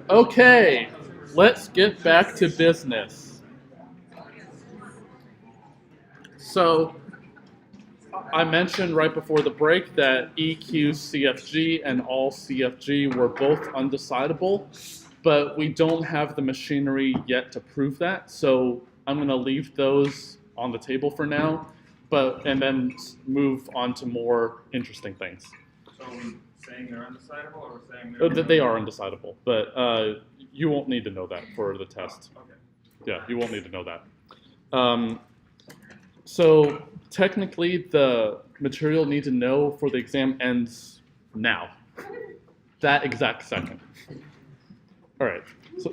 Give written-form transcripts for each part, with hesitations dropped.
Okay, let's get back to business. So, I mentioned right before the break that EQ CFG and all CFG were both undecidable, but we don't have the machinery yet to prove that. So I'm going to leave those on the table for now, and then move on to more interesting things. So are we saying they're undecidable, or we're saying that they are undecidable, but you won't need to know that for the test. Okay. Yeah, you won't need to know that. So technically, the material need to know for the exam ends now, that exact second. All right,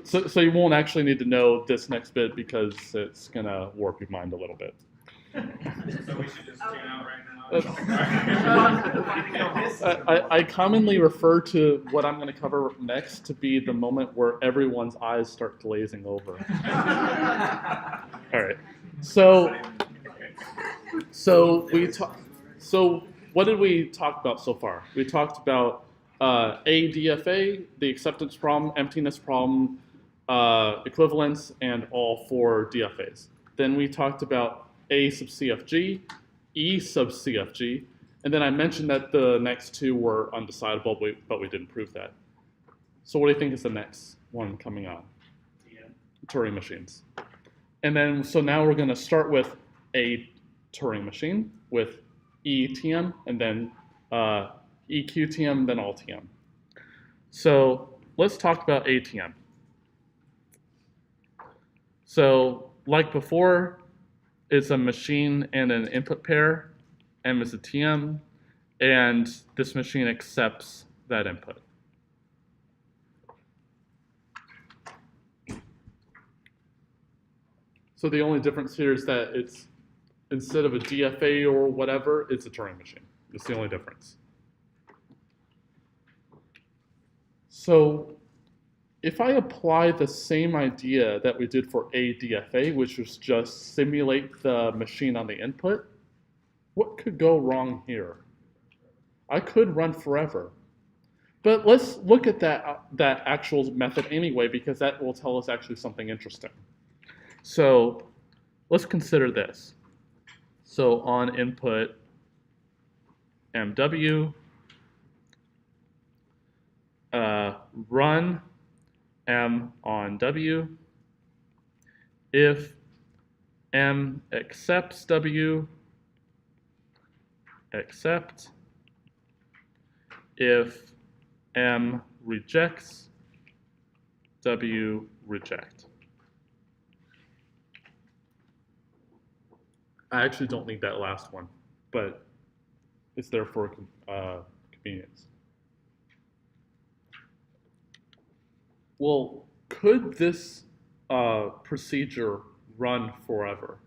so you won't actually need to know this next bit because it's gonna warp your mind a little bit. So we should just tune out right now? I commonly refer to what I'm going to cover next to be the moment where everyone's eyes start glazing over. All right, so what did we talk about so far? We talked about ADFA, the acceptance problem, emptiness problem, equivalence, and all 4 DFAs. Then we talked about A sub CFG, E sub CFG, and then I mentioned that the next 2 were undecidable, but we didn't prove that. So what do you think is the next one coming on? Turing machines. And then, so now we're going to start with a Turing machine with ETM, and then EQTM, then all TM. So let's talk about ATM. So like before, it's a machine and an input pair. M is a TM, and this machine accepts that input. So the only difference here is that it's, instead of a DFA or whatever, it's a Turing machine. It's the only difference. So if I apply the same idea that we did for ADFA, which was just simulate the machine on the input, what could go wrong here? I could run forever. But let's look at that actual method anyway, because that will tell us actually something interesting. So let's consider this. So on input MW, run M on W. If M accepts W, accept. If M rejects W, reject. I actually don't need that last one, but it's there for convenience. Well, could this procedure run forever?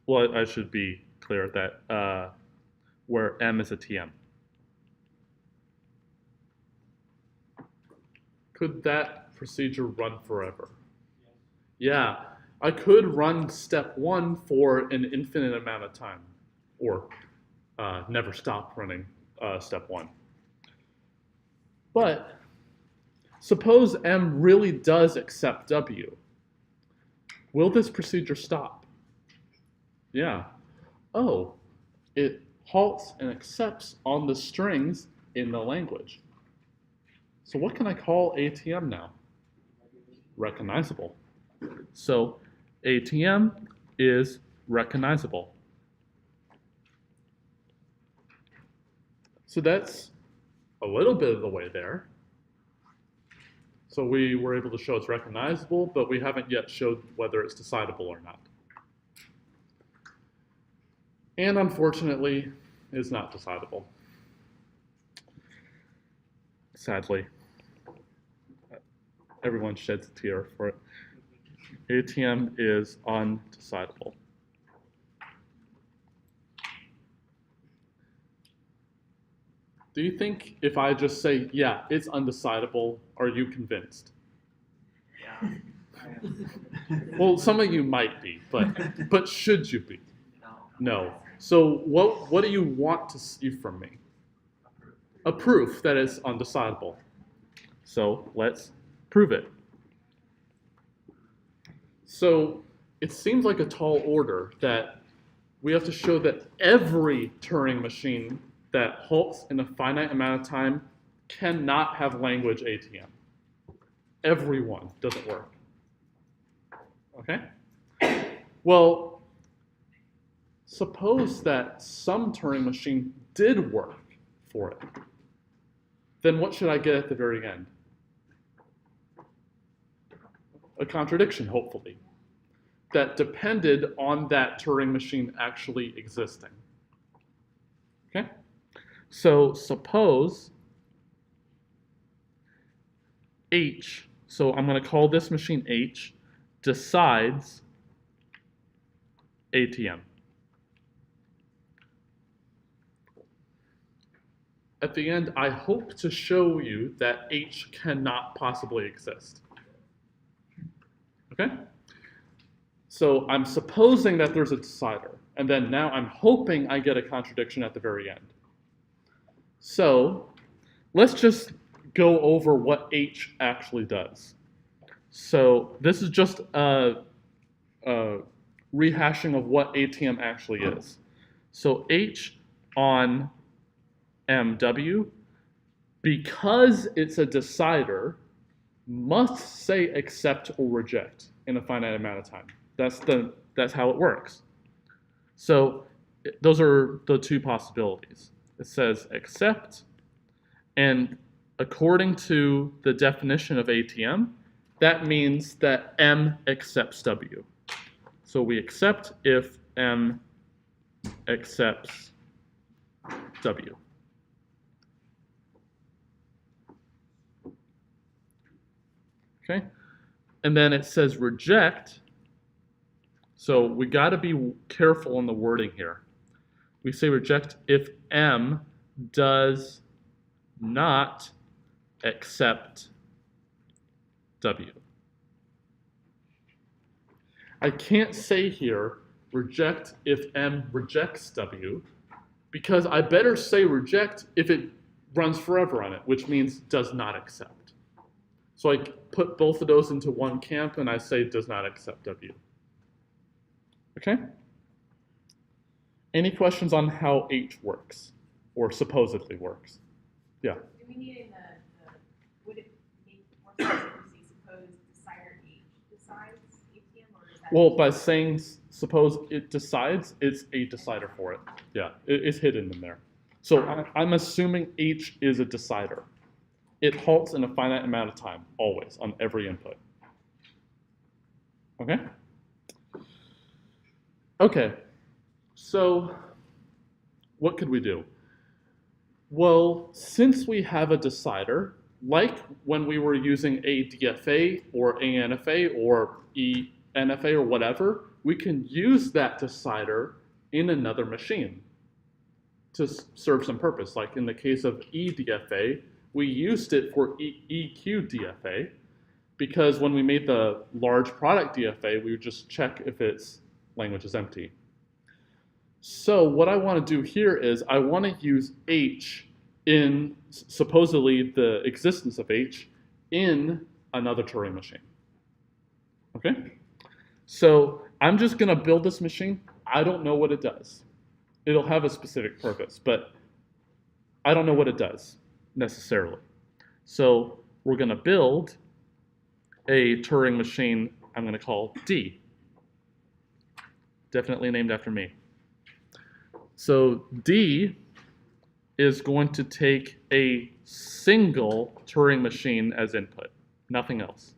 Well, I should be clear that where M is a TM. Could that procedure run forever? Yeah, I could run step 1 for an infinite amount of time, or never stop running step 1. But suppose M really does accept W. Will this procedure stop? Yeah. Oh, it halts and accepts on the strings in the language. So what can I call ATM now? Recognizable. So ATM is recognizable. So that's a little bit of the way there. So we were able to show it's recognizable, but we haven't yet showed whether it's decidable or not. And unfortunately, it's not decidable. Sadly. Everyone sheds a tear for it. ATM is undecidable. Do you think if I just say, yeah, it's undecidable, are you convinced? Yeah. Well, some of you might be, but should you be? No. No. So what do you want to see from me? a proof that it's undecidable. So let's prove it. So it seems like a tall order that we have to show that every Turing machine that halts in a finite amount of time cannot have language ATM. Every one doesn't work. Okay? Well, suppose that some Turing machine did work for it. Then what should I get at the very end? A contradiction, hopefully, that depended on that Turing machine actually existing. Okay? So suppose H, so I'm going to call this machine H, decides ATM. At the end, I hope to show you that H cannot possibly exist. Okay? So I'm supposing that there's a decider, and then now I'm hoping I get a contradiction at the very end. So let's just go over what H actually does. So this is just a rehashing of what ATM actually is. So H on MW, because it's a decider, must say accept or reject in a finite amount of time. That's how it works. So those are the two possibilities. It says accept, and according to the definition of ATM, that means that M accepts W. So we accept if M accepts W. Okay? And then it says reject. So we got to be careful in the wording here. We say reject if M does not accept W. I can't say here reject if M rejects W, because I better say reject if it runs forever on it, which means does not accept. So I put both of those into one camp and I say does not accept W. Okay? Any questions on how H works, or supposedly works? Yeah. Do we need would it make more sense if we suppose decider H decides ATM, or is that? Well, by saying suppose it decides, it's a decider for it. Yeah, it's hidden in there. So I'm assuming H is a decider. It halts in a finite amount of time, always, on every input. Okay? Okay, so what could we do? Well, since we have a decider, like when we were using a DFA or ANFA or ENFA or whatever, we can use that decider in another machine to serve some purpose. Like in the case of eDFA, we used it for EQDFA because when we made the large product DFA, we would just check if its language is empty. So what I want to do here is I want to use H in supposedly the existence of H in another Turing machine. Okay? So I'm just going to build this machine. I don't know what it does. It'll have a specific purpose, but I don't know what it does necessarily. So we're going to build a Turing machine I'm going to call D. Definitely named after me. So D is going to take a single Turing machine as input, nothing else.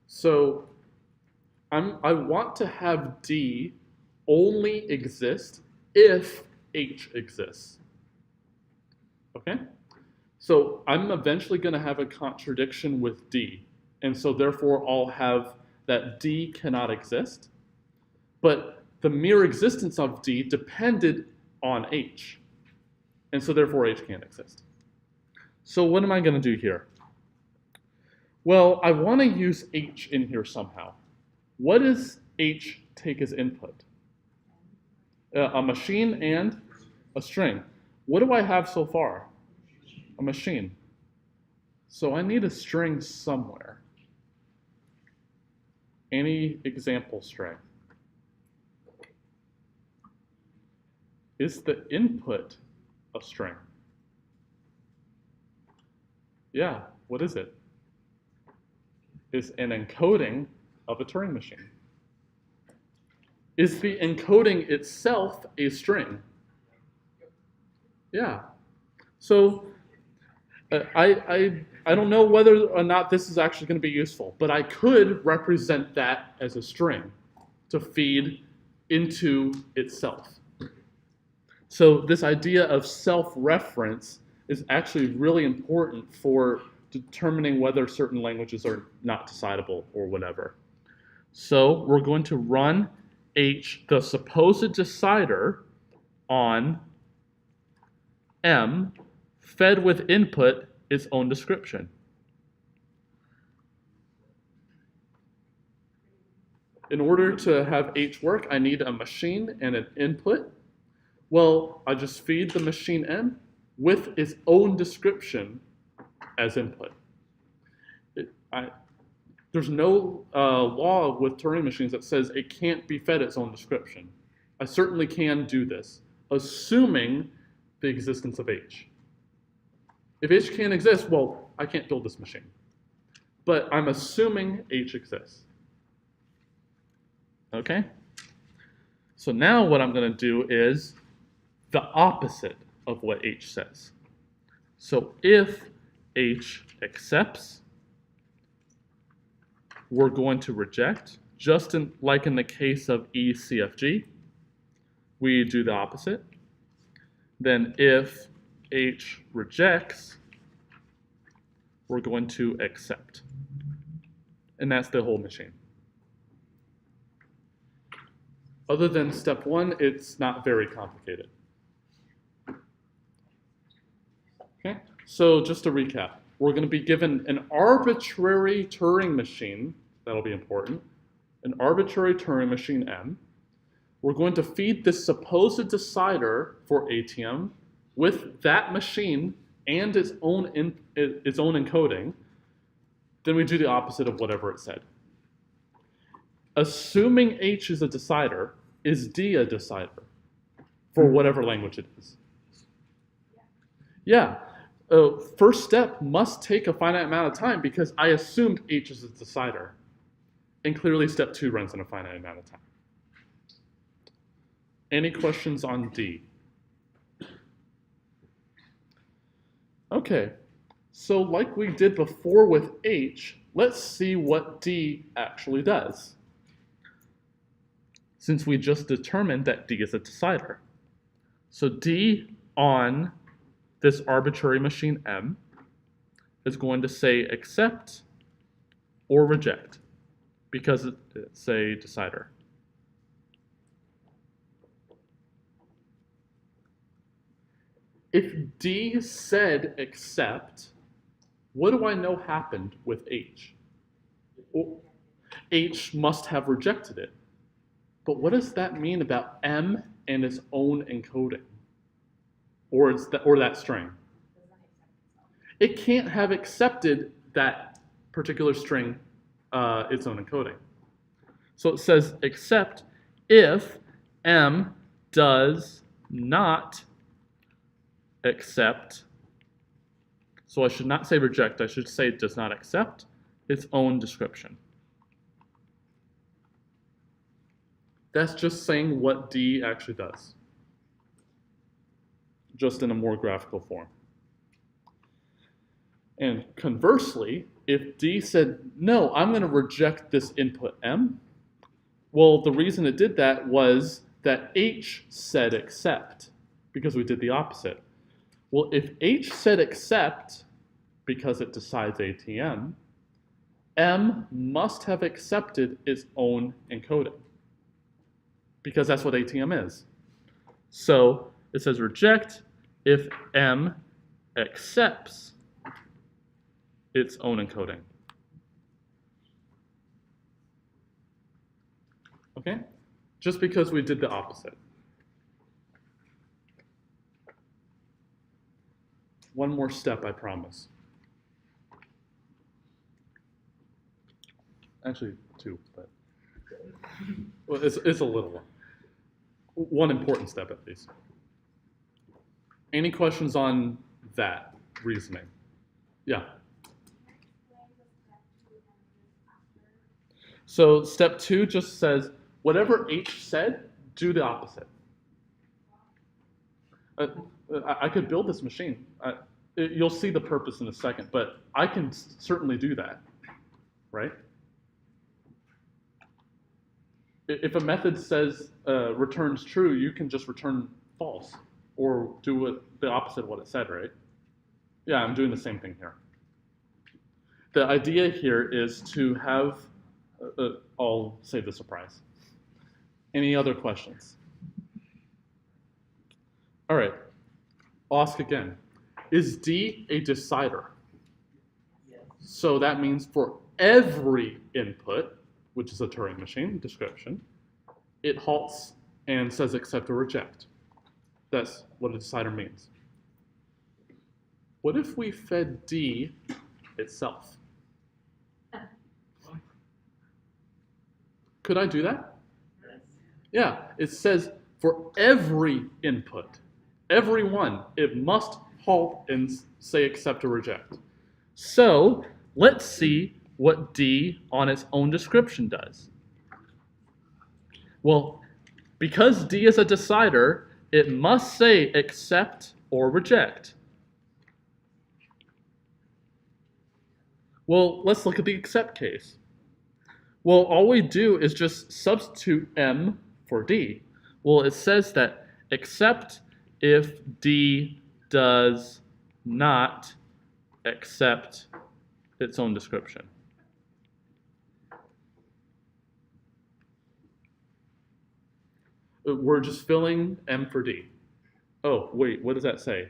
So I want to have D only exist if H exists. Okay? So I'm eventually going to have a contradiction with D. And so therefore I'll have that D cannot exist. But the mere existence of D depended on H. And so therefore H can't exist. So what am I going to do here? Well, I want to use H in here somehow. What does H take as input? A machine and a string. What do I have so far? A machine. So I need a string somewhere. Any example string? Is the input a string? Yeah, what is it? It's an encoding of a Turing machine. Is the encoding itself a string? Yeah. So I don't know whether or not this is actually going to be useful, but I could represent that as a string to feed into itself. So this idea of self-reference is actually really important for determining whether certain languages are not decidable or whatever. So we're going to run H, the supposed decider, on M, fed with input its own description. In order to have H work, I need a machine and an input. Well, I just feed the machine M with its own description as input. There's no law with Turing machines that says it can't be fed its own description. I certainly can do this, assuming the existence of H. If H can't exist, well, I can't build this machine. But I'm assuming H exists. Okay? So now what I'm going to do is the opposite of what H says. So if H accepts, we're going to reject, just like in the case of ECFG. We do the opposite. Then if H rejects, we're going to accept. And that's the whole machine. Other than step one, it's not very complicated. Okay, so just to recap, we're going to be given an arbitrary Turing machine, that'll be important, an arbitrary Turing machine M. We're going to feed this supposed decider for ATM with that machine and its own encoding. Then we do the opposite of whatever it said. Assuming H is a decider, is D a decider for whatever language it is? Yeah. First step must take a finite amount of time because I assumed H is a decider. And clearly step 2 runs in a finite amount of time. Any questions on D? Okay, so like we did before with H, let's see what D actually does. Since we just determined that D is a decider. So D on this arbitrary machine M is going to say accept or reject because it's a decider. If D said accept, what do I know happened with H? Well, H must have rejected it. But what does that mean about M and its own encoding? Or that string? It can't have accepted that particular string, its own encoding. So it says accept if M does not accept. So I should not say reject, I should say it does not accept its own description. That's just saying what D actually does, just in a more graphical form. And conversely, if D said, no, I'm going to reject this input M, well, the reason it did that was that H said accept, because we did the opposite. Well, if H said accept, because it decides ATM, M must have accepted its own encoding, because that's what ATM is. So it says reject if M accepts its own encoding. Okay? Just because we did the opposite. One more step, I promise. Actually, two, but well, it's a little one. One important step, at least. Any questions on that reasoning? Yeah. So step 2 just says, whatever H said, do the opposite. I could build this machine. You'll see the purpose in a second, but I can certainly do that, right? If a method says returns true, you can just return false or do the opposite of what it said, right? Yeah, I'm doing the same thing here. The idea here is to have, I'll save the surprise. Any other questions? All right, I'll ask again. Is D a decider? Yes. So that means for every input, which is a Turing machine description, it halts and says accept or reject. That's what a decider means. What if we fed D itself? Could I do that? Yes. Yeah, it says for every input, every one, it must halt and say accept or reject. So let's see what D on its own description does. Well, because D is a decider, it must say accept or reject. Well, let's look at the accept case. Well, all we do is just substitute M for D. Well, it says that except if D does not accept its own description. We're just filling M for D. Oh, wait, what does that say?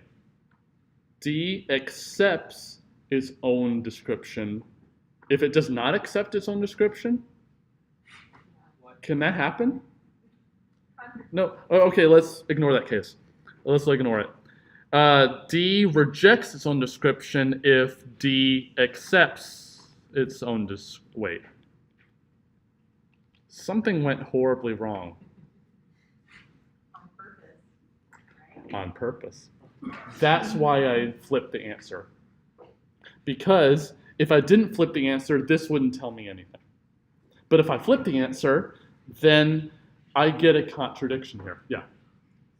D accepts its own description. If it does not accept its own description, can that happen? No. Oh, okay, let's ignore that case. Let's ignore it. D rejects its own description if D accepts its own wait. Something went horribly wrong. On purpose, right? On purpose. That's why I flipped the answer. Because if I didn't flip the answer, this wouldn't tell me anything. But if I flip the answer, then I get a contradiction here. Yeah.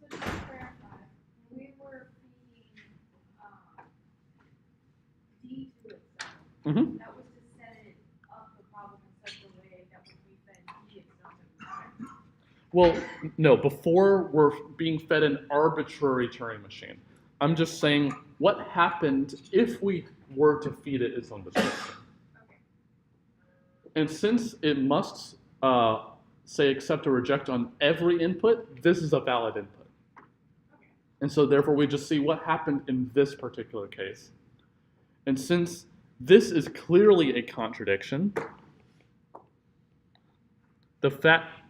So just to clarify, we were feeding D to itself. Mm-hmm. That was to set it up the problem in such a way that when we fed D itself at the time. Well, no, before we're being fed an arbitrary Turing machine. I'm just saying what happened if we were to feed it its own description. Okay. And since it must say accept or reject on every input, this is a valid input. Okay. And so therefore we just see what happened in this particular case. And since this is clearly a contradiction,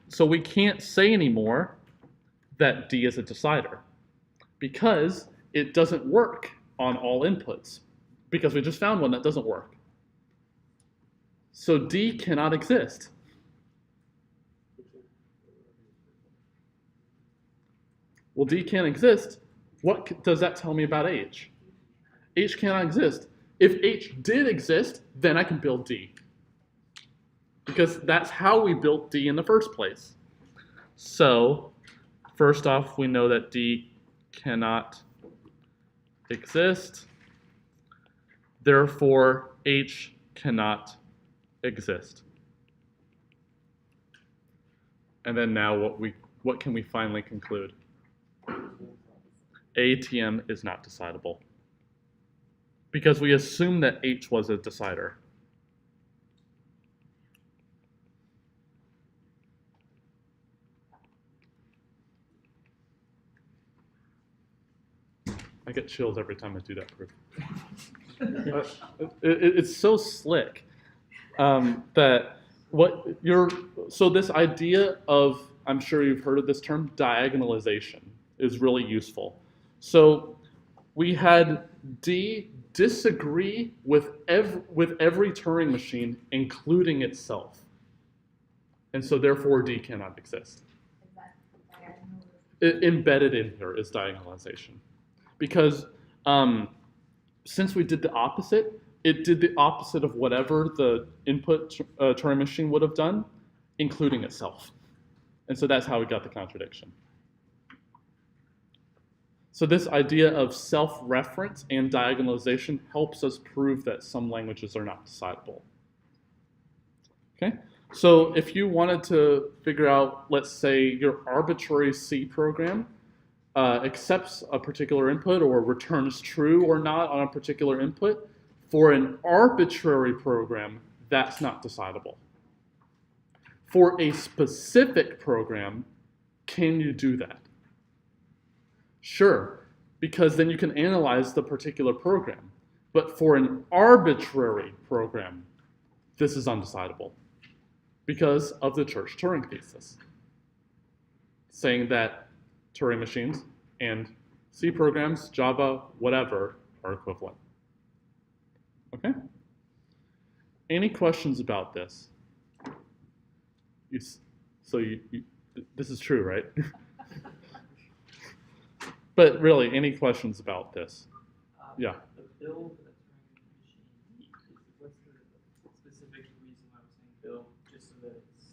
so we can't say anymore that D is a decider because it doesn't work on all inputs because we just found one that doesn't work. So D cannot exist. Well, D can't exist. What does that tell me about H? H cannot exist. If H did exist, then I can build D. Because that's how we built D in the first place. So, first off, we know that D cannot exist. Therefore, H cannot exist. And then now what can we finally conclude? ATM is not decidable. Because we assume that H was a decider. I get chills every time I do that proof. It's so slick that what So this idea of, I'm sure you've heard of this term, diagonalization, is really useful. So we had D disagree with every Turing machine, including itself. And so therefore D cannot exist. Is that diagonal? Embedded in here is diagonalization. Because since we did the opposite, it did the opposite of whatever the input Turing machine would have done, including itself. And so that's how we got the contradiction. So this idea of self-reference and diagonalization helps us prove that some languages are not decidable. Okay? So if you wanted to figure out, let's say, your arbitrary C program accepts a particular input or returns true or not on a particular input, for an arbitrary program, that's not decidable. For a specific program, can you do that? Sure, because then you can analyze the particular program. But for an arbitrary program, this is undecidable because of the Church-Turing thesis, saying that Turing machines and C programs, Java, whatever, are equivalent. Okay? Any questions about this? This is true, right? But really, any questions about this? Yeah. The build a Turing machine, what's the specific reason why we're saying build, just so that it's...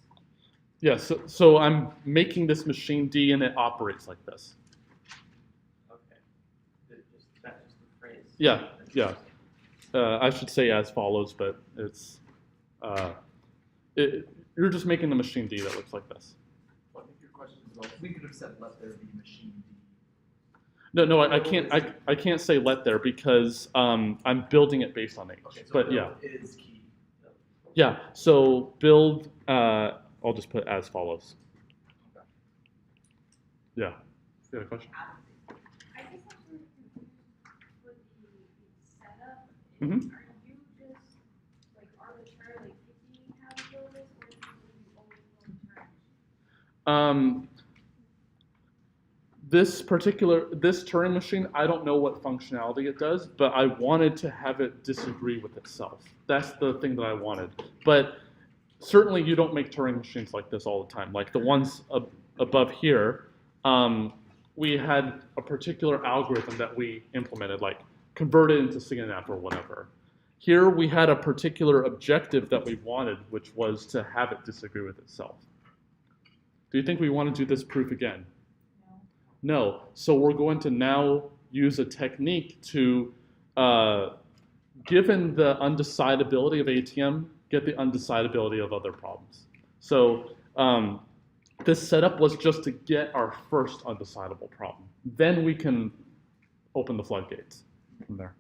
Yeah, so I'm making this machine D and it operates like this. Okay. That's just the phrase. Yeah, yeah. I should say as follows, but it's you're just making the machine D that looks like this. Well, I think your question is about, we could have said let there be machine D. No, I can't. I can't say let there because I'm building it based on H. Okay, so but build yeah, is key. yeah. So build. I'll just put as follows. Okay. Yeah. You have a question? I guess I'm sort of confused with the setup. Mhm. Are you just like arbitrarily picking how to build this, or is it something you always build in Turing? This Turing machine, I don't know what functionality it does, but I wanted to have it disagree with itself. That's the thing that I wanted. But certainly you don't make Turing machines like this all the time. Like the ones above here, we had a particular algorithm that we implemented, like convert it into CNF or whatever. Here we had a particular objective that we wanted, which was to have it disagree with itself. Do you think we want to do this proof again? No. So we're going to now use a technique to, given the undecidability of ATM, get the undecidability of other problems. So this setup was just to get our first undecidable problem. Then we can open the floodgates from there.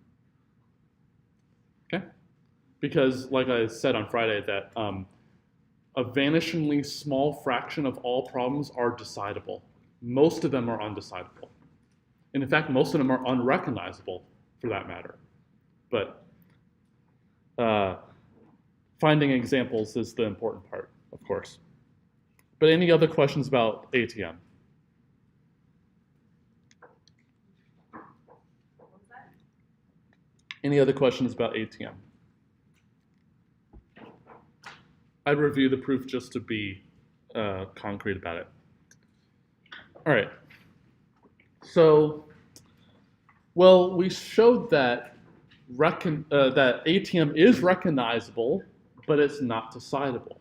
Okay? Because like I said on Friday, that a vanishingly small fraction of all problems are decidable. Most of them are undecidable. And in fact, most of them are unrecognizable for that matter. But finding examples is the important part, of course. But any other questions about ATM? Any other questions about ATM? I'd review the proof just to be concrete about it. All right. So, well, we showed that that ATM is recognizable, but it's not decidable.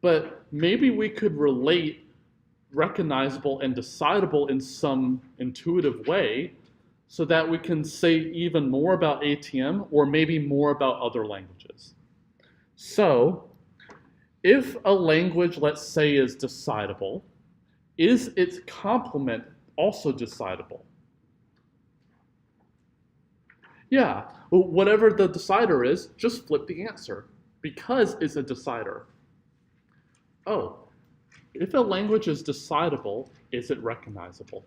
But maybe we could relate recognizable and decidable in some intuitive way so that we can say even more about ATM or maybe more about other languages. So, if a language, let's say, is decidable, is its complement also decidable? Yeah, whatever the decider is, just flip the answer because it's a decider. Oh, if a language is decidable, is it recognizable?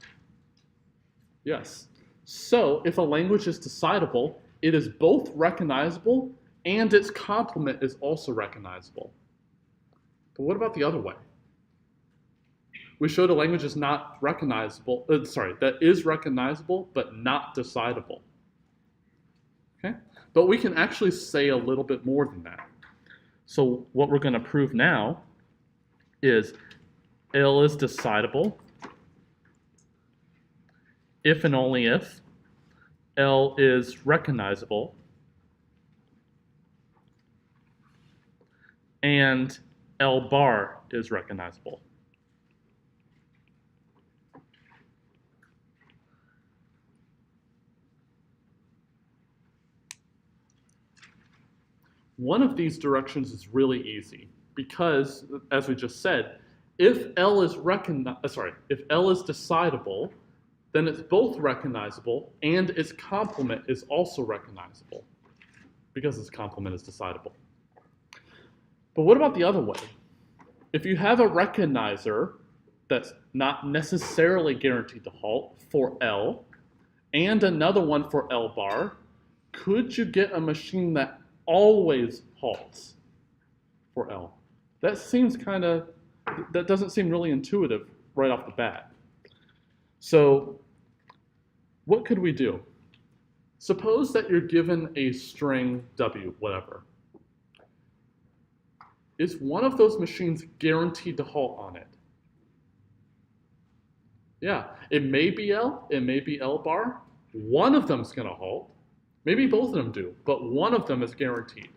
Yes. So if a language is decidable, it is both recognizable and its complement is also recognizable. But what about the other way? We showed a language is not recognizable, that is recognizable, but not decidable. Okay? But we can actually say a little bit more than that. So what we're going to prove now is L is decidable if and only if L is recognizable and L bar is recognizable. One of these directions is really easy because, as we just said, if L is if L is decidable, then it's both recognizable and its complement is also recognizable because its complement is decidable. But what about the other way? If you have a recognizer that's not necessarily guaranteed to halt for L and another one for L bar, could you get a machine that always halts for L? That doesn't seem really intuitive right off the bat. So what could we do? Suppose that you're given a string W, whatever. Is one of those machines guaranteed to halt on it? Yeah, it may be L, it may be L bar. One of them's going to halt. Maybe both of them do, but one of them is guaranteed.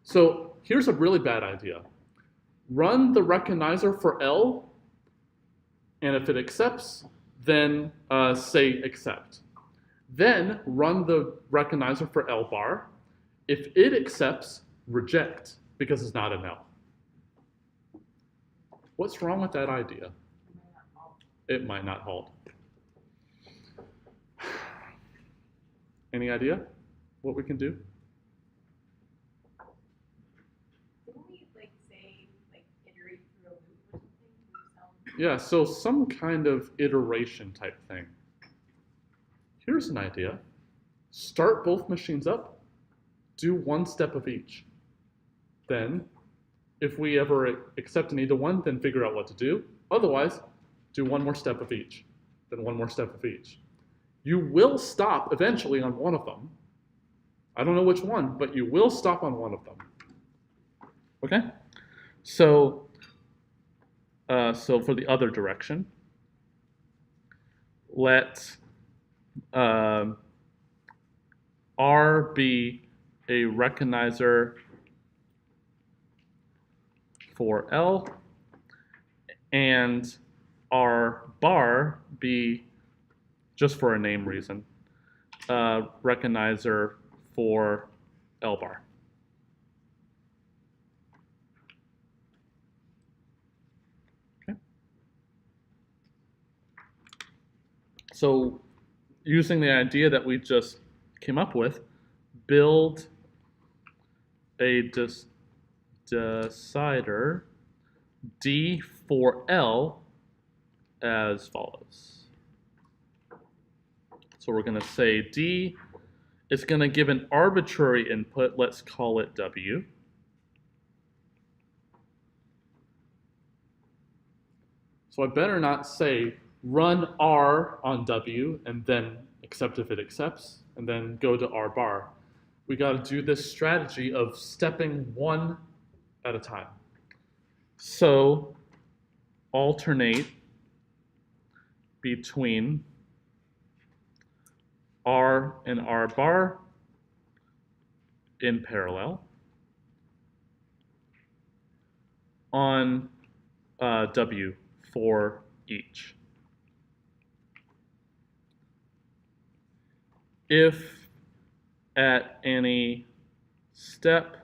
So here's a really bad idea. Run the recognizer for L, and if it accepts, then say accept. Then run the recognizer for L bar. If it accepts, reject, because it's not an L. What's wrong with that idea? It might not halt. Any idea what we can do? Didn't we say iterate through a loop or something? Yeah, so some kind of iteration type thing. Here's an idea. Start both machines up, do one step of each. Then, if we ever accept in either one, then figure out what to do. Otherwise, do one more step of each, then one more step of each. You will stop eventually on one of them. I don't know which one, but you will stop on one of them. Okay? So for the other direction, let R be a recognizer for L, and R bar be, just for a name reason, recognizer for L bar. Okay. So using the idea that we just came up with, build a decider D for L as follows. So we're going to say D is going to give an arbitrary input. Let's call it W. So I better not say run R on W and then accept if it accepts, and then go to R bar. We got to do this strategy of stepping one at a time. So alternate between R and R bar in parallel on W for each. If at any step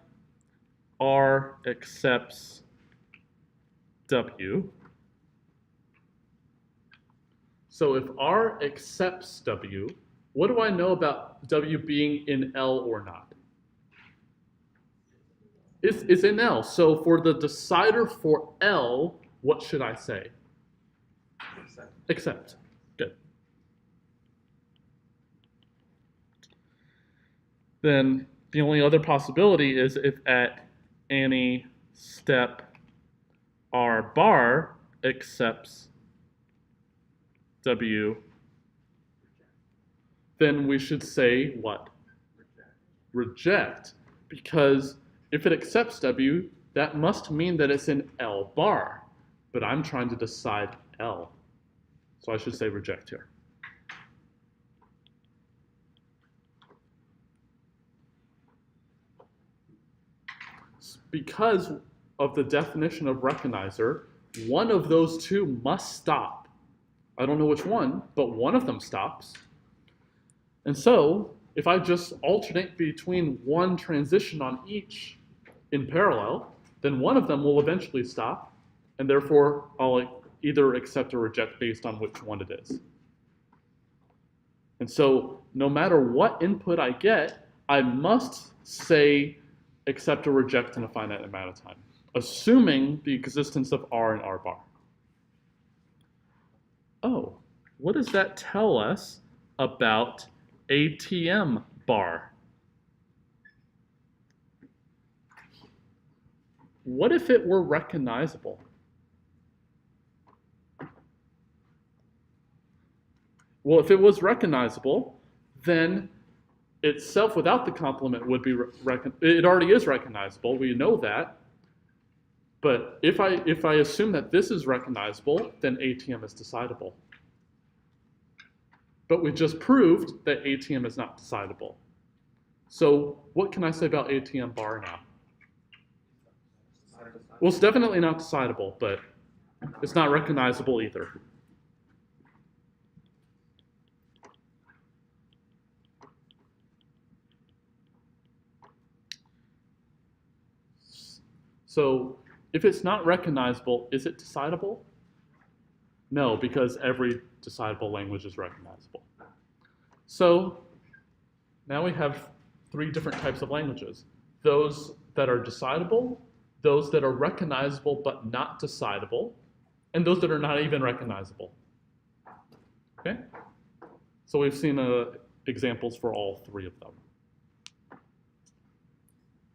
R accepts W, so if R accepts W, what do I know about W being in L or not? It's in L. So for the decider for L, what should I say? Accept. Good. Then the only other possibility is if at any step R bar accepts W, then we should say what? Reject. Because if it accepts W, that must mean that it's in L bar. But I'm trying to decide L. So I should say reject here. Because of the definition of recognizer, one of those two must stop. I don't know which one, but one of them stops. And so, if I just alternate between one transition on each in parallel, then one of them will eventually stop, and therefore I'll either accept or reject based on which one it is. And so, no matter what input I get, I must say accept or reject in a finite amount of time, assuming the existence of R and R bar. Oh, what does that tell us about ATM bar? What if it were recognizable? Well, if it was recognizable, then itself without the complement would be, it already is recognizable, we know that. But if I assume that this is recognizable, then ATM is decidable. But we just proved that ATM is not decidable. So what can I say about ATM bar now? Well, it's definitely not decidable, but it's not recognizable either. So if it's not recognizable, is it decidable? No, because every decidable language is recognizable. So now we have three different types of languages. Those that are decidable, those that are recognizable but not decidable, and those that are not even recognizable. Okay? So we've seen examples for all three of them.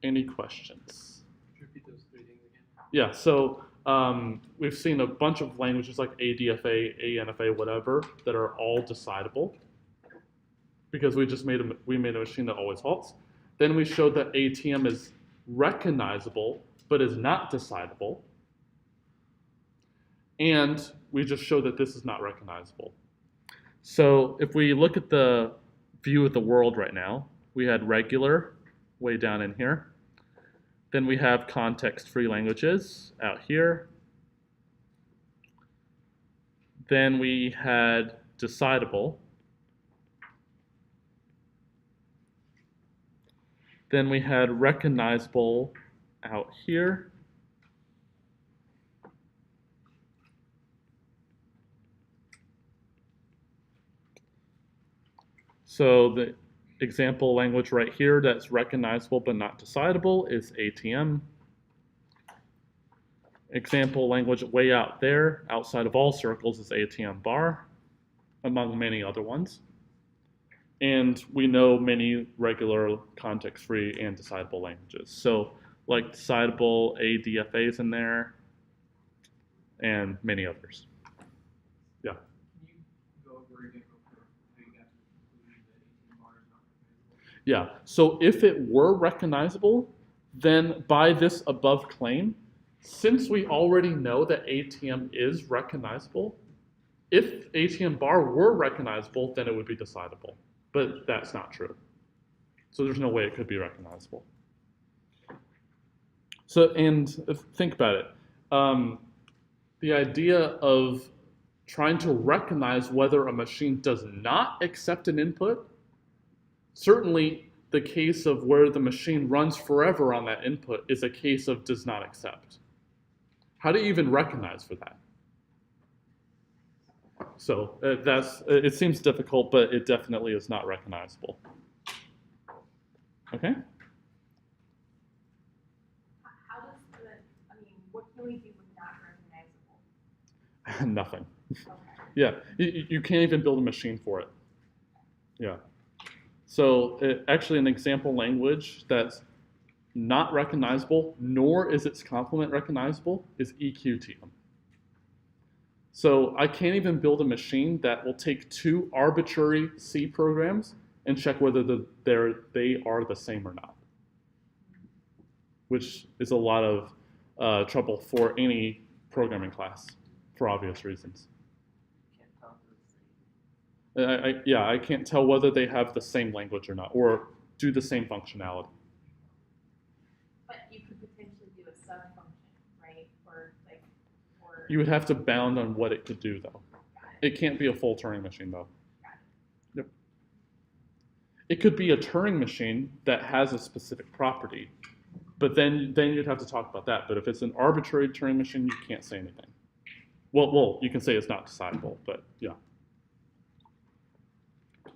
Any questions? Repeat those three things again. Yeah, so we've seen a bunch of languages like ADFA, ANFA, whatever, that are all decidable because we made a machine that always halts. Then we showed that ATM is recognizable but is not decidable. And we just showed that this is not recognizable. So if we look at the view of the world right now, we had regular way down in here. Then we have context-free languages out here. Then we had decidable. Then we had recognizable out here. So the example language right here that's recognizable but not decidable is ATM. Example language way out there, outside of all circles, is ATM bar, among many other ones. And we know many regular context-free and decidable languages. So like decidable, ADFA is in there, and many others. Yeah. Can you go over again real quick how you got to the conclusion that 18 bar is not recognizable? Yeah, so if it were recognizable, then by this above claim, since we already know that ATM is recognizable, if ATM bar were recognizable, then it would be decidable. But that's not true. So there's no way it could be recognizable. So, and think about it. The idea of trying to recognize whether a machine does not accept an input, certainly the case of where the machine runs forever on that input is a case of does not accept. How do you even recognize for that? So it seems difficult, but it definitely is not recognizable. Okay? How does what can we do with not recognizable? Nothing. Okay. Yeah, you can't even build a machine for it. Yeah. So actually an example language that's not recognizable, nor is its complement recognizable, is EQTM. So I can't even build a machine that will take two arbitrary C programs and check whether they are the same or not, which is a lot of trouble for any programming class for obvious reasons. Can't tell if they're the same. Yeah, I can't tell whether they have the same language or not, or do the same functionality. But you could potentially do a sub-function, right? Or You would have to bound on what it could do, though. It can't be a full Turing machine, though. Yep. It could be a Turing machine that has a specific property, but then you'd have to talk about that. But if it's an arbitrary Turing machine, you can't say anything. Well, you can say it's not decidable, but yeah.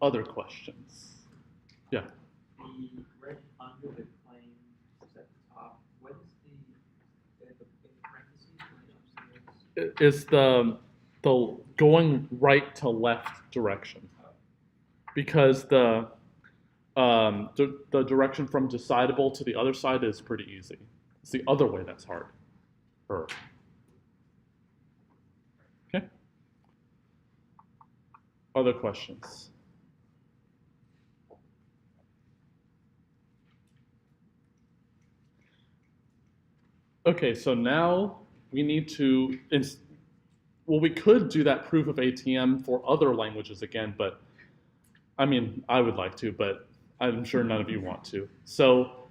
Other questions? Yeah. The right under the claims at the top, what is the in parentheses right upstairs? Is the going right to left direction, because the direction from decidable to the other side is pretty easy. It's the other way that's hard. Okay. Other questions? Okay, so now we need to, well, we could do that proof of ATM for other languages again, but I mean, I would like to, but I'm sure none of you want to. So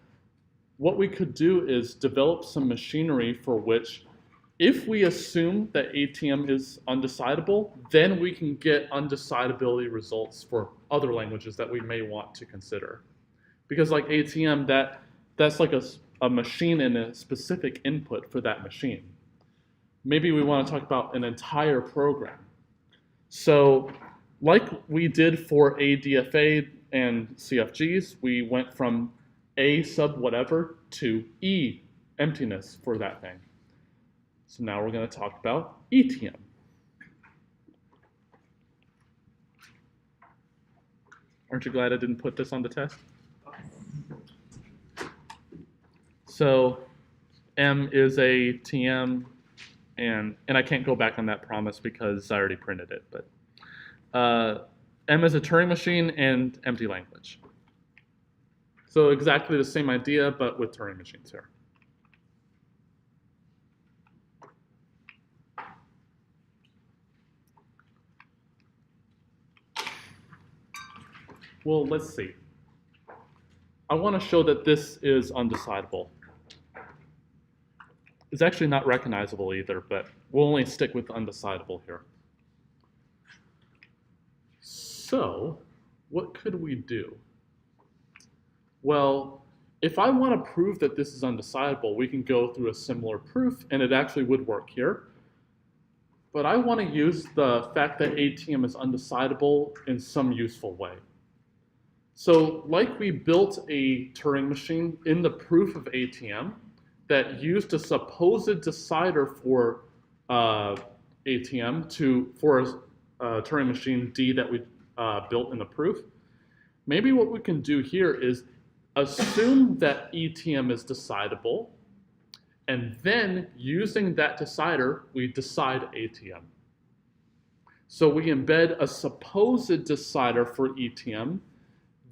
what we could do is develop some machinery for which, if we assume that ATM is undecidable, then we can get undecidability results for other languages that we may want to consider. Because like ATM, that's like a machine and a specific input for that machine. Maybe we want to talk about an entire program. So like we did for ADFA and CFGs, we went from A sub whatever to E emptiness for that thing. So now we're going to talk about ETM. Aren't you glad I didn't put this on the test? So M is a TM, and I can't go back on that promise because I already printed it, but M is a Turing machine and empty language. So exactly the same idea, but with Turing machines here. Well, let's see. I want to show that this is undecidable. It's actually not recognizable either, but we'll only stick with undecidable here. So, what could we do? Well, if I want to prove that this is undecidable, we can go through a similar proof, and it actually would work here. But I want to use the fact that ATM is undecidable in some useful way. So, like we built a Turing machine in the proof of ATM that used a supposed decider for ATM for a Turing machine D that we built in the proof, maybe what we can do here is assume that ETM is decidable, and then using that decider, we decide ATM. So we embed a supposed decider for ETM,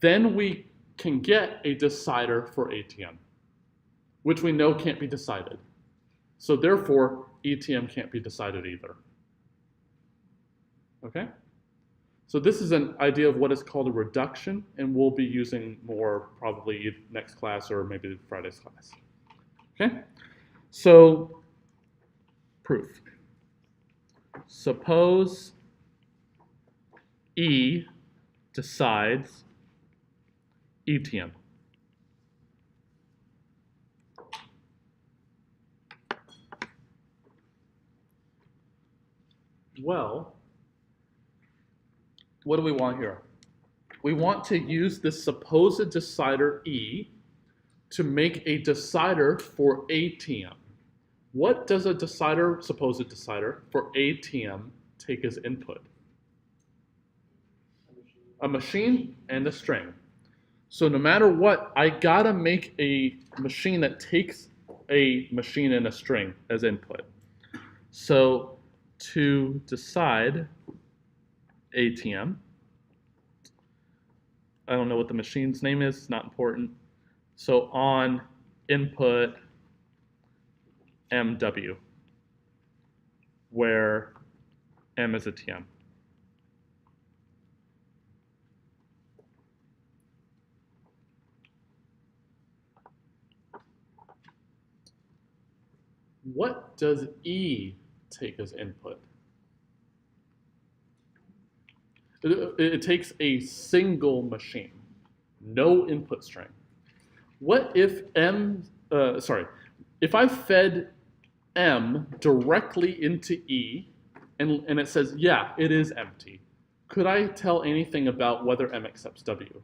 then we can get a decider for ATM, which we know can't be decided. So therefore, ETM can't be decided either. Okay? So this is an idea of what is called a reduction, and we'll be using more probably next class or maybe Friday's class. Okay? So, proof. Suppose E decides ETM. Well, what do we want here? We want to use this supposed decider E to make a decider for ATM. What does a decider, supposed decider, for ATM take as input? A machine and a string. So no matter what, I gotta make a machine that takes a machine and a string as input. So to decide ATM, I don't know what the machine's name is, it's not important. So on input MW, where M is a TM. What does E take as input? It takes a single machine, no input string. What if if I fed M directly into E and it says, yeah, it is empty, could I tell anything about whether M accepts W?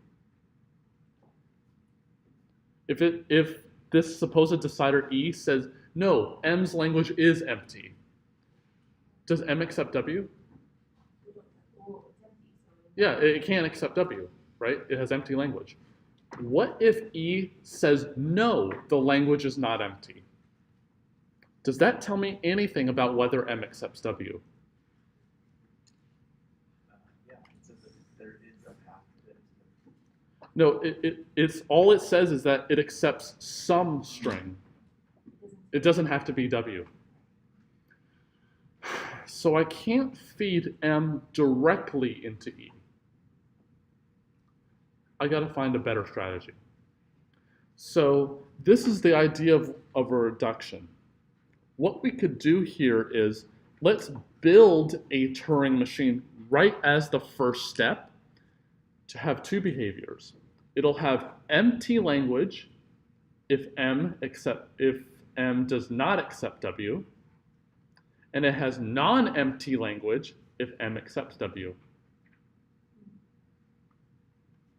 If this supposed decider E says, no, M's language is empty, does M accept W? Yeah, it can't accept W, right? It has empty language. What if E says, no, the language is not empty? Does that tell me anything about whether M accepts W? Yeah, it says that there is a path to it. No, it's all it says is that it accepts some string. It doesn't have to be W. So I can't feed M directly into E. I got to find a better strategy. So this is the idea of a reduction. What we could do here is let's build a Turing machine right as the first step to have two behaviors. It'll have empty language if M does not accept W, and it has non-empty language if M accepts W.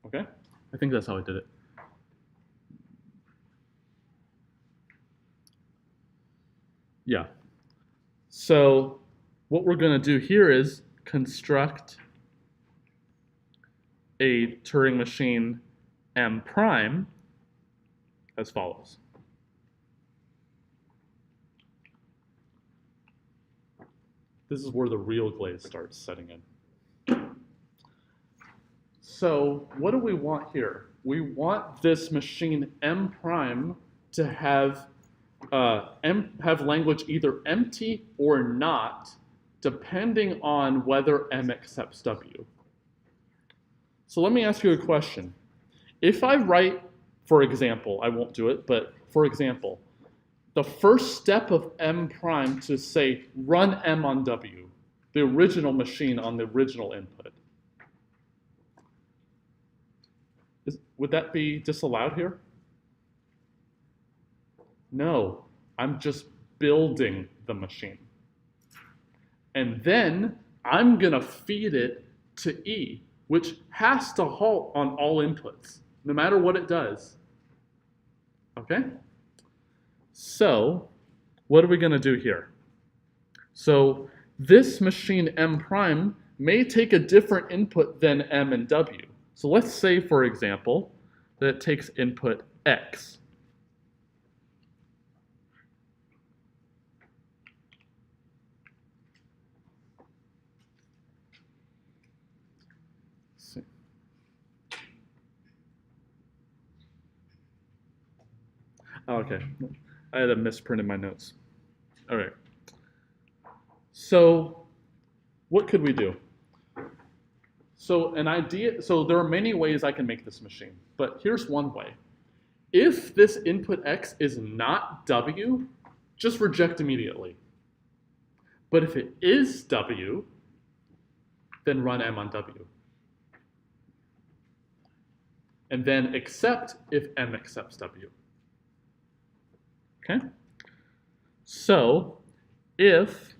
Okay? I think that's how I did it. Yeah. So what we're going to do here is construct a Turing machine M prime as follows. This is where the real glaze starts setting in. So what do we want here? We want this machine M prime to have language either empty or not, depending on whether M accepts W. So let me ask you a question. If I write, for example, I won't do it, but for example, the first step of M prime to say run M on W, the original machine on the original input, would that be disallowed here? No, I'm just building the machine. And then I'm going to feed it to E, which has to halt on all inputs, no matter what it does. Okay? So what are we going to do here? So this machine M prime may take a different input than M and W. So let's say, for example, that it takes input X. Oh, okay, I had a misprint in my notes. All right. So what could we do? So there are many ways I can make this machine, but here's one way. If this input X is not W, just reject immediately. But if it is W, then run M on W. And then accept if M accepts W. Okay? So if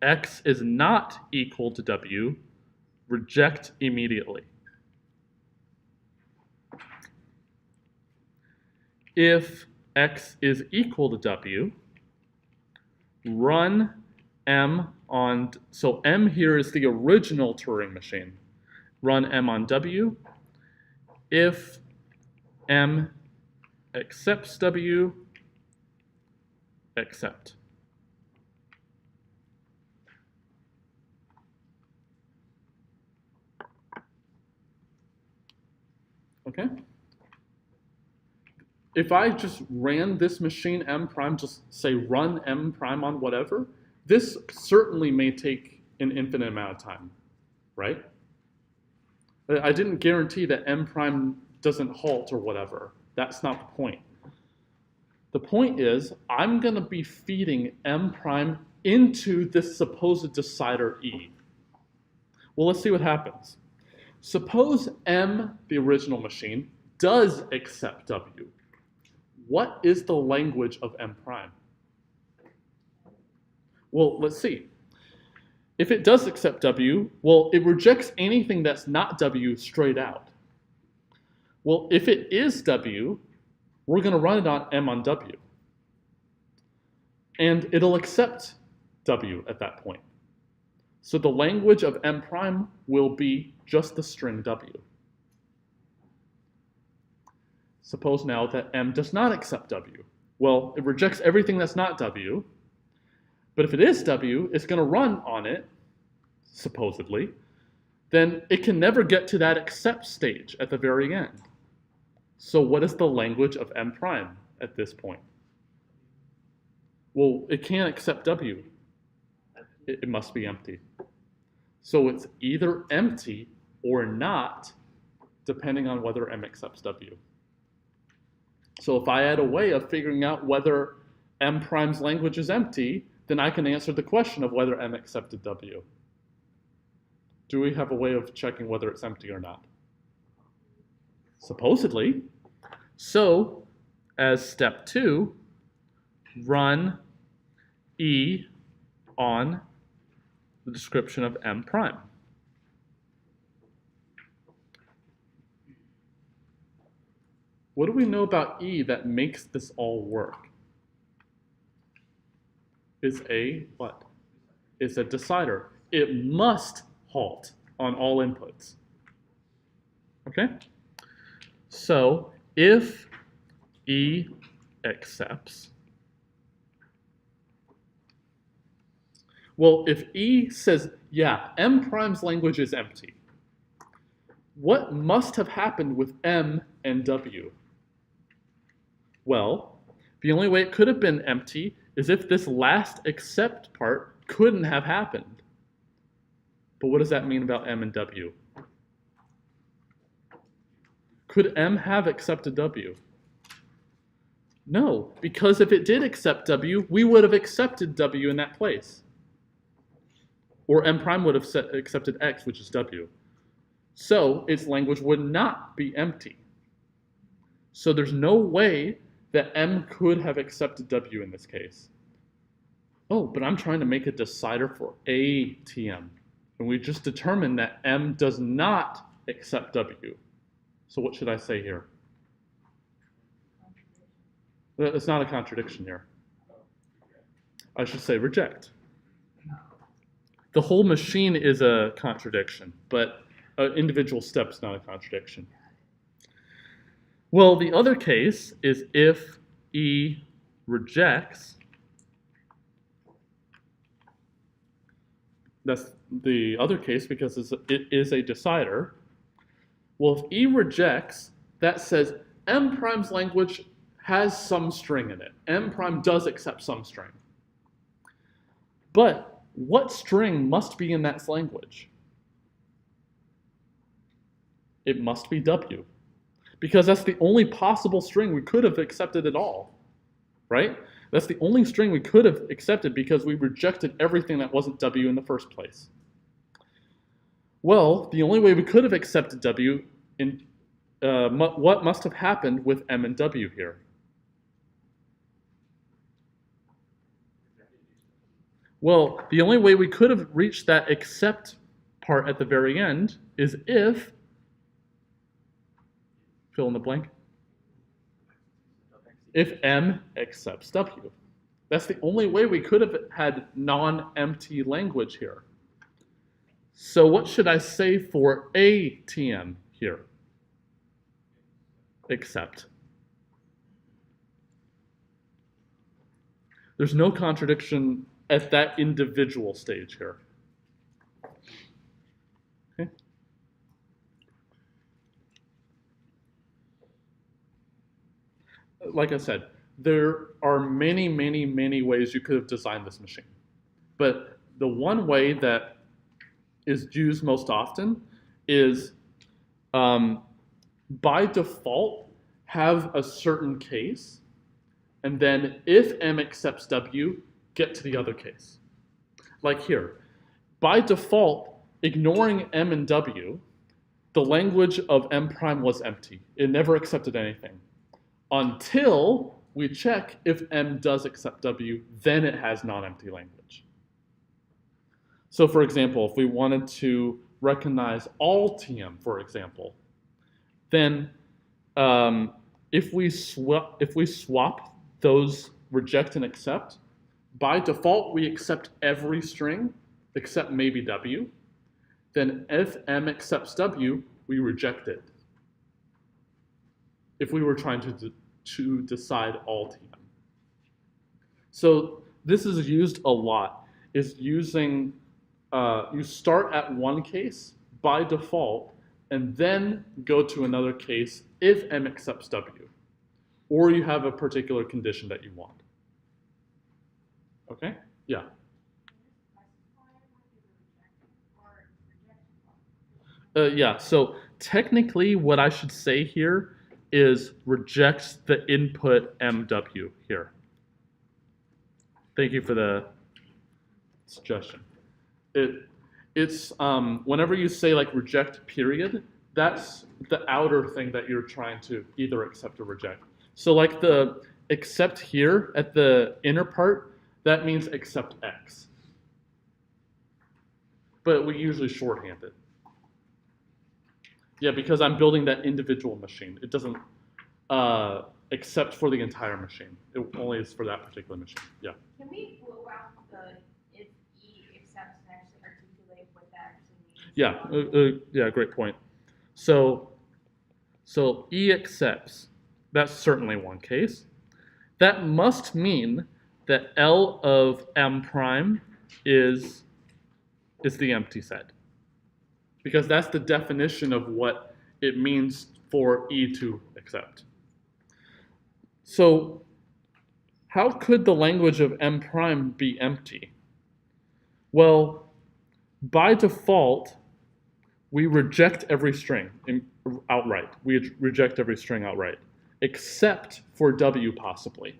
X is not equal to W, reject immediately. If X is equal to W, run M on, so M here is the original Turing machine. Run M on W, if M accepts W, accept. Okay? If I just ran this machine M prime, just say run M prime on whatever, this certainly may take an infinite amount of time, right? I didn't guarantee that M prime doesn't halt or whatever. That's not the point. The point is, I'm going to be feeding M prime into this supposed decider E. Well, let's see what happens. Suppose M, the original machine, does accept W. What is the language of M prime? Well, let's see. If it does accept W, well, it rejects anything that's not W straight out. Well, if it is W, we're going to run it on M on W. And it'll accept W at that point. So the language of M prime will be just the string W. Suppose now that M does not accept W. Well, it rejects everything that's not W. But if it is W, it's going to run on it, supposedly. Then it can never get to that accept stage at the very end. So what is the language of M prime at this point? Well, it can't accept W. It must be empty. So it's either empty or not, depending on whether M accepts W. So if I had a way of figuring out whether M prime's language is empty, then I can answer the question of whether M accepted W. Do we have a way of checking whether it's empty or not? Supposedly. So, as step 2, run E on the description of M prime. What do we know about E that makes this all work? Is a what? Is a decider. It must halt on all inputs. Okay? So if E accepts, well, if E says, yeah, M prime's language is empty, what must have happened with M and W? Well, the only way it could have been empty is if this last accept part couldn't have happened. But what does that mean about M and W? Could M have accepted W? No, because if it did accept W, we would have accepted W in that place. Or M prime would have accepted X, which is W. So its language would not be empty. So there's no way that M could have accepted W in this case. Oh, but I'm trying to make a decider for a TM. And we just determined that M does not accept W. So what should I say here? It's not a contradiction here. I should say reject. The whole machine is a contradiction, but an individual step is not a contradiction. Well, the other case is if E rejects. That's the other case because it is a decider. Well, if E rejects, that says M prime's language has some string in it. M prime does accept some string. But what string must be in that language? It must be W. Because that's the only possible string we could have accepted at all, right? That's the only string we could have accepted because we rejected everything that wasn't W in the first place. Well, the only way we could have accepted W, what must have happened with M and W here? Well, the only way we could have reached that accept part at the very end is if, fill in the blank, if M accepts W. That's the only way we could have had non-empty language here. So what should I say for a TM here? accept. There's no contradiction at that individual stage here. Okay. Like I said, there are many, many, many ways you could have designed this machine. But the one way that is used most often is by default have a certain case, and then if M accepts W, get to the other case. Like here, by default, ignoring M and W, the language of M prime was empty. It never accepted anything. Until we check if M does accept W, then it has non-empty language. So for example, if we wanted to recognize all TM, for example, then if we swap those reject and accept, by default we accept every string except maybe W. Then if M accepts W, we reject it. If we were trying to decide all TM. So this is used a lot, is using, you start at one case by default and then go to another case if M accepts W, or you have a particular condition that you want. Okay? Yeah. Yeah, so technically what I should say here is rejects the input MW here. Thank you for the suggestion. It's whenever you say like reject period, that's the outer thing that you're trying to either accept or reject. So like the accept here at the inner part, that means accept X. But we usually shorthand it. Yeah, because I'm building that individual machine. It doesn't accept for the entire machine. It only is for that particular machine. Yeah. Can we blow out the if E accepts and actually articulate what that actually means? Yeah, yeah, great point. So E accepts, that's certainly one case. That must mean that L of M prime is the empty set. Because that's the definition of what it means for E to accept. So how could the language of M prime be empty? Well, by default, we reject every string outright. We reject every string outright, except for W possibly.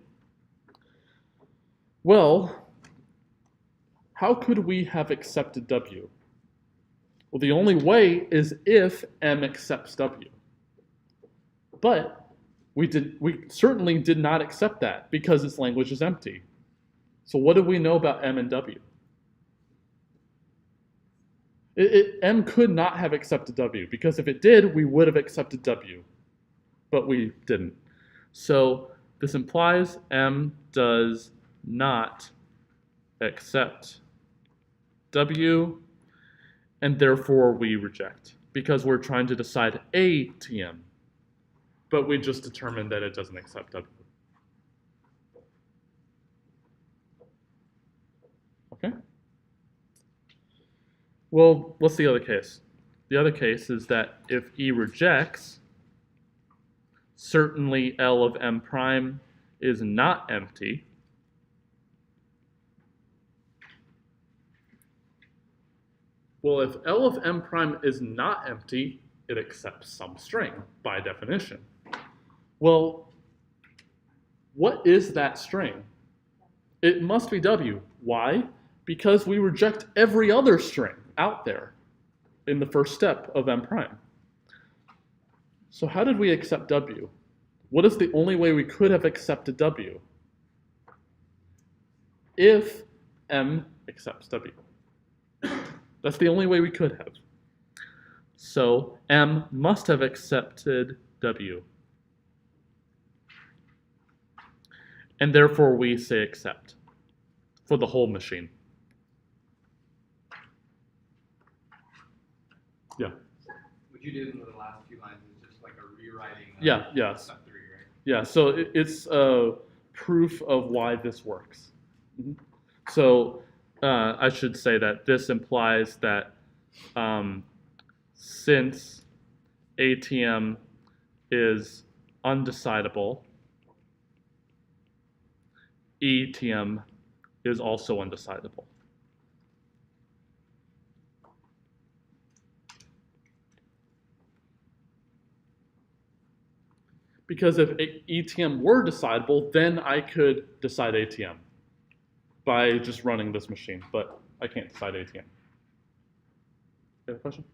Well, how could we have accepted W? Well, the only way is if M accepts W. But we certainly did not accept that because its language is empty. So what do we know about M and W? M could not have accepted W because if it did, we would have accepted W. But we didn't. So this implies M does not accept W, and therefore we reject because we're trying to decide a TM, but we just determined that it doesn't accept W. Okay? Well, what's the other case? The other case is that if E rejects, certainly L of M prime is not empty. Well, if L of M prime is not empty, it accepts some string by definition. Well, what is that string? It must be W. Why? Because we reject every other string out there in the first step of M prime. So how did we accept W? What is the only way we could have accepted W? If M accepts W. That's the only way we could have. So M must have accepted W. And therefore we say accept for the whole machine. Yeah. What you did in the last few lines is just like a rewriting. Yeah. Step 3, right? Yeah, so it's proof of why this works. Mhm. So I should say that this implies that since ATM is undecidable, ETM is also undecidable. Because if ETM were decidable, then I could decide ATM by just running this machine, but I can't decide ATM. You have a question?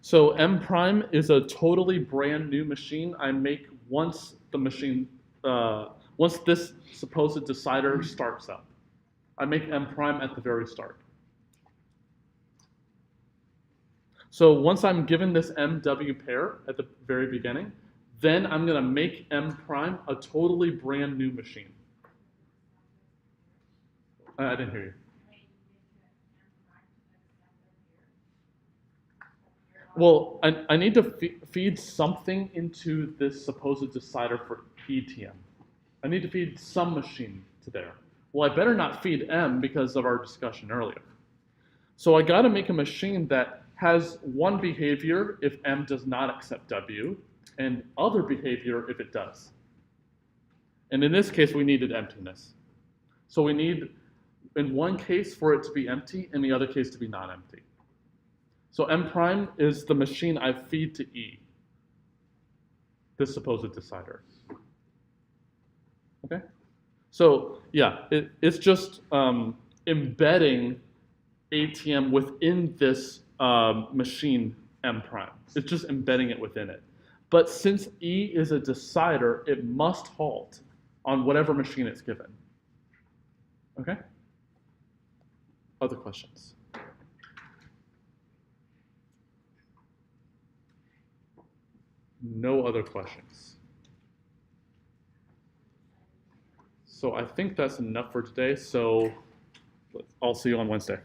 So M prime is a totally brand new machine I make once the machine, once this supposed decider starts up. I make M prime at the very start. So once I'm given this MW pair at the very beginning, then I'm going to make M prime a totally brand new machine. I didn't hear you. Well, I need to feed something into this supposed decider for ETM. I need to feed some machine to there. Well, I better not feed M because of our discussion earlier. So I got to make a machine that has one behavior if M does not accept W, and other behavior if it does. And in this case, we needed emptiness. So we need, in one case, for it to be empty, and the other case to be non-empty. So M prime is the machine I feed to E, this supposed decider. Okay? So yeah, it's just embedding ATM within this machine M prime. It's just embedding it within it. But since E is a decider, it must halt on whatever machine it's given. Okay? Other questions? No other questions. So I think that's enough for today. So I'll see you on Wednesday.